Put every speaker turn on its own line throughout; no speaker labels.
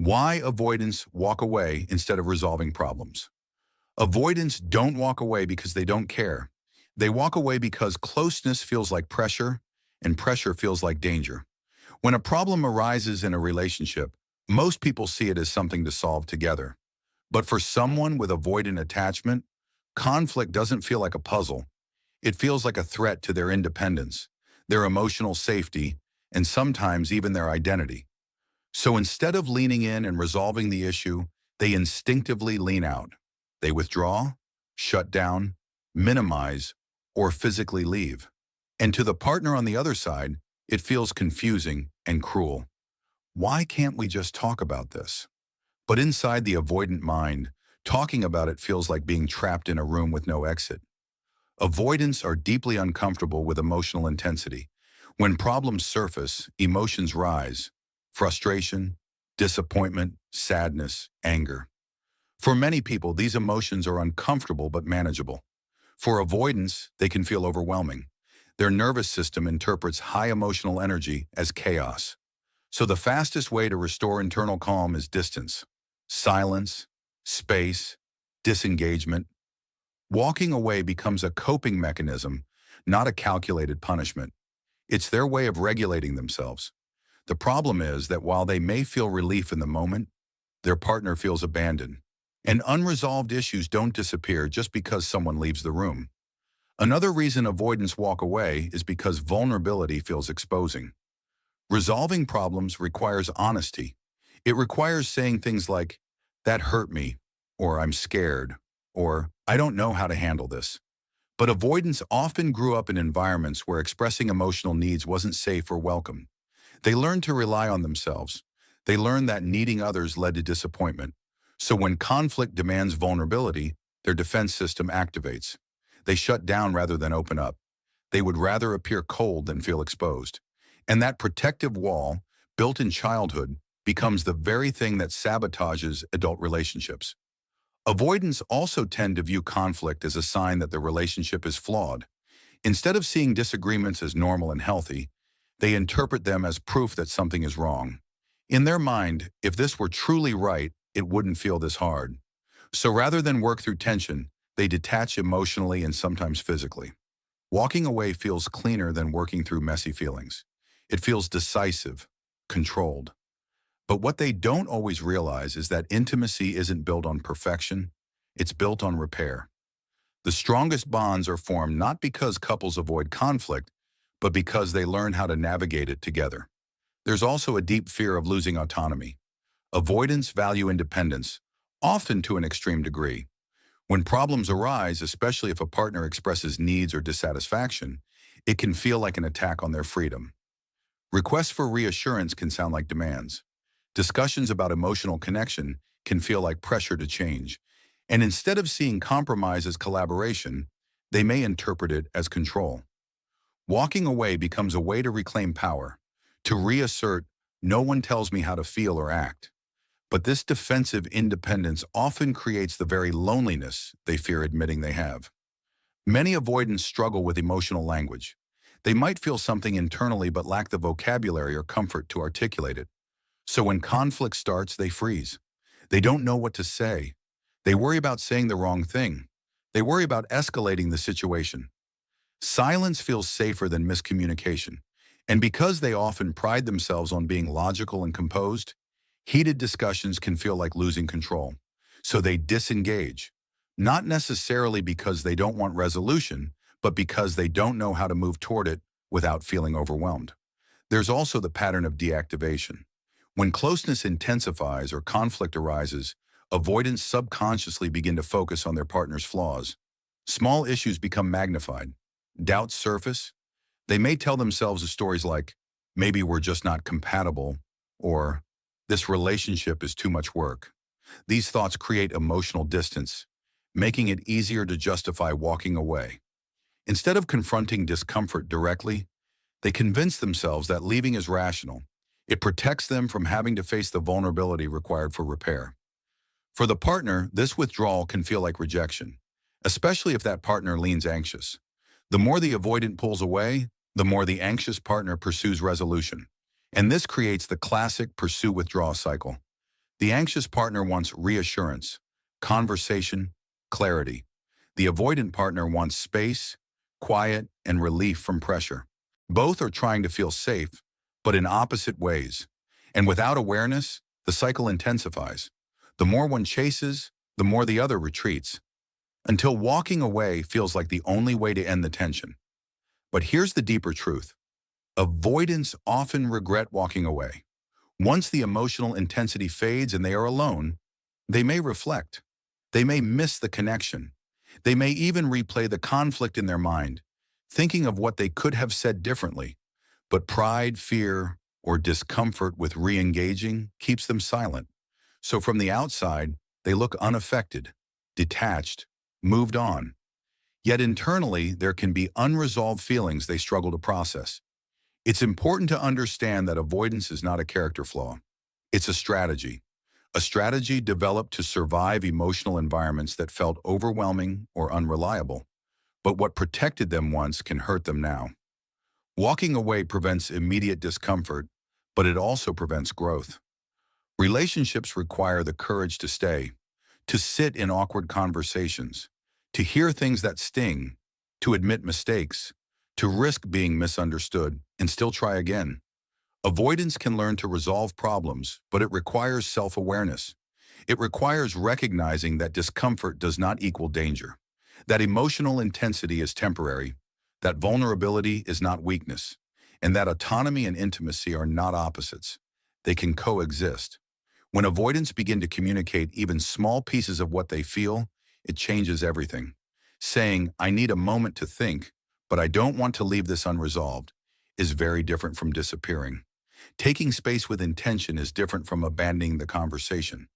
Why avoidants walk away instead of resolving problems? Avoidants don't walk away because they don't care. They walk away because closeness feels like pressure, and pressure feels like danger. When a problem arises in a relationship, most people see it as something to solve together. But for someone with avoidant attachment, conflict doesn't feel like a puzzle. It feels like a threat to their independence, their emotional safety, and sometimes even their identity. So instead of leaning in and resolving the issue, they instinctively lean out. They withdraw, shut down, minimize, or physically leave. And to the partner on the other side, it feels confusing and cruel. Why can't we just talk about this? But inside the avoidant mind, talking about it feels like being trapped in a room with no exit. Avoidants are deeply uncomfortable with emotional intensity. When problems surface, emotions rise: frustration, disappointment, sadness, anger. For many people, these emotions are uncomfortable but manageable. For avoidants, they can feel overwhelming. Their nervous system interprets high emotional energy as chaos. So the fastest way to restore internal calm is distance, silence, space, disengagement. Walking away becomes a coping mechanism, not a calculated punishment. It's their way of regulating themselves. The problem is that while they may feel relief in the moment, their partner feels abandoned. And unresolved issues don't disappear just because someone leaves the room. Another reason avoidants walk away is because vulnerability feels exposing. Resolving problems requires honesty. It requires saying things like, "That hurt me," or "I'm scared," or "I don't know how to handle this." But avoidants often grew up in environments where expressing emotional needs wasn't safe or welcome. They learned to rely on themselves. They learned that needing others led to disappointment. So when conflict demands vulnerability, their defense system activates. They shut down rather than open up. They would rather appear cold than feel exposed. And that protective wall, built in childhood, becomes the very thing that sabotages adult relationships. Avoidants also tend to view conflict as a sign that the relationship is flawed. Instead of seeing disagreements as normal and healthy, they interpret them as proof that something is wrong. In their mind, if this were truly right, it wouldn't feel this hard. So rather than work through tension, they detach emotionally and sometimes physically. Walking away feels cleaner than working through messy feelings. It feels decisive, controlled. But what they don't always realize is that intimacy isn't built on perfection, it's built on repair. The strongest bonds are formed not because couples avoid conflict, but because they learn how to navigate it together. There's also a deep fear of losing autonomy. Avoidants value independence, often to an extreme degree. When problems arise, especially if a partner expresses needs or dissatisfaction, it can feel like an attack on their freedom. Requests for reassurance can sound like demands. Discussions about emotional connection can feel like pressure to change. And instead of seeing compromise as collaboration, they may interpret it as control. Walking away becomes a way to reclaim power, to reassert, "No one tells me how to feel or act." But this defensive independence often creates the very loneliness they fear admitting they have. Many avoidants struggle with emotional language. They might feel something internally but lack the vocabulary or comfort to articulate it. So when conflict starts, they freeze. They don't know what to say. They worry about saying the wrong thing. They worry about escalating the situation. Silence feels safer than miscommunication. And because they often pride themselves on being logical and composed, heated discussions can feel like losing control. So they disengage, not necessarily because they don't want resolution, but because they don't know how to move toward it without feeling overwhelmed. There's also the pattern of deactivation. When closeness intensifies or conflict arises, avoidants subconsciously begin to focus on their partner's flaws. Small issues become magnified. Doubts surface. They may tell themselves stories like, "Maybe we're just not compatible," or "This relationship is too much work." These thoughts create emotional distance, making it easier to justify walking away. Instead of confronting discomfort directly, they convince themselves that leaving is rational. It protects them from having to face the vulnerability required for repair. For the partner, this withdrawal can feel like rejection, especially if that partner leans anxious. The more the avoidant pulls away, the more the anxious partner pursues resolution. And this creates the classic pursue-withdraw cycle. The anxious partner wants reassurance, conversation, clarity. The avoidant partner wants space, quiet, and relief from pressure. Both are trying to feel safe, but in opposite ways. And without awareness, the cycle intensifies. The more one chases, the more the other retreats, until walking away feels like the only way to end the tension. But here's the deeper truth. Avoidants often regret walking away. Once the emotional intensity fades and they are alone, they may reflect. They may miss the connection. They may even replay the conflict in their mind, thinking of what they could have said differently. But pride, fear, or discomfort with re-engaging keeps them silent. So from the outside, they look unaffected, detached, moved on. Yet internally, there can be unresolved feelings they struggle to process. It's important to understand that avoidance is not a character flaw. It's a strategy developed to survive emotional environments that felt overwhelming or unreliable. But what protected them once can hurt them now. Walking away prevents immediate discomfort, but it also prevents growth. Relationships require the courage to stay, to sit in awkward conversations, to hear things that sting, to admit mistakes, to risk being misunderstood and still try again. Avoidance can learn to resolve problems, but it requires self-awareness. It requires recognizing that discomfort does not equal danger, that emotional intensity is temporary, that vulnerability is not weakness, and that autonomy and intimacy are not opposites. They can coexist. When avoidants begin to communicate even small pieces of what they feel, it changes everything. Saying, "I need a moment to think, but I don't want to leave this unresolved," is very different from disappearing. Taking space with intention is different from abandoning the conversation.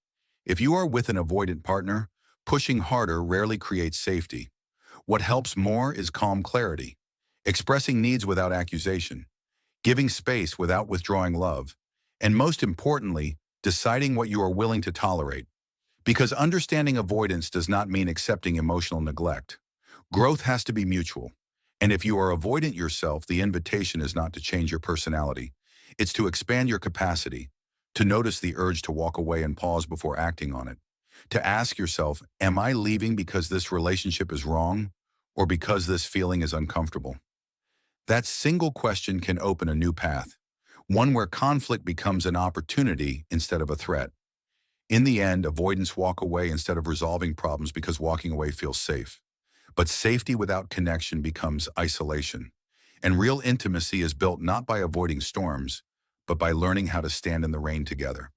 If you are with an avoidant partner, pushing harder rarely creates safety. What helps more is calm clarity, expressing needs without accusation, giving space without withdrawing love, and most importantly, deciding what you are willing to tolerate. Because understanding avoidance does not mean accepting emotional neglect. Growth has to be mutual. And if you are avoidant yourself, the invitation is not to change your personality. It's to expand your capacity, to notice the urge to walk away and pause before acting on it. To ask yourself, am I leaving because this relationship is wrong or because this feeling is uncomfortable? That single question can open a new path, one where conflict becomes an opportunity instead of a threat. In the end, avoidants walk away instead of resolving problems because walking away feels safe. But safety without connection becomes isolation. And real intimacy is built not by avoiding storms, but by learning how to stand in the rain together.